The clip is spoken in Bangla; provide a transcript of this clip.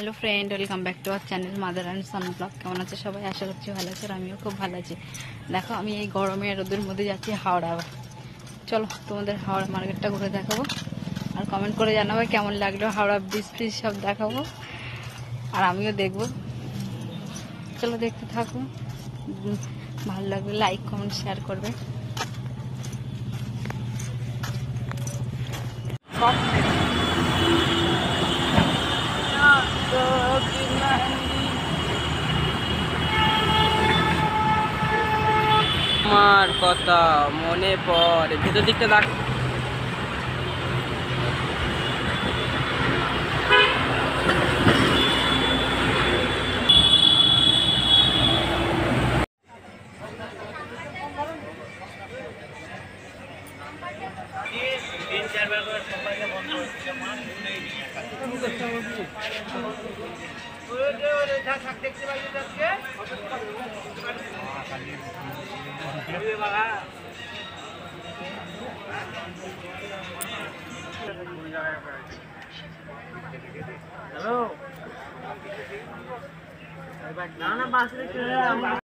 Hello friend, welcome back to our channel mother and son blog. কেমন আছে সবাই? আশা করছি ভালো আছে, আর আমিও খুব ভালো আছি। দেখো, আমি এই গরমে রোদের মধ্যে যাচ্ছি হাওড়া। চলো তোমাদের হাওড়া মার্কেটটা ঘুরে দেখাবো, আর কমেন্ট করে জানাবো কেমন লাগলো। হাওড়া ব্রিজ ফ্রিজ সব দেখাবো, আর আমিও দেখবো। চলো দেখতে থাকো, ভালো লাগবে লাইক কমেন্ট শেয়ার করবে। আমার কথা মনে পড়ে, ভেতর দিকটা দেখ। হ্যালো, না না বাস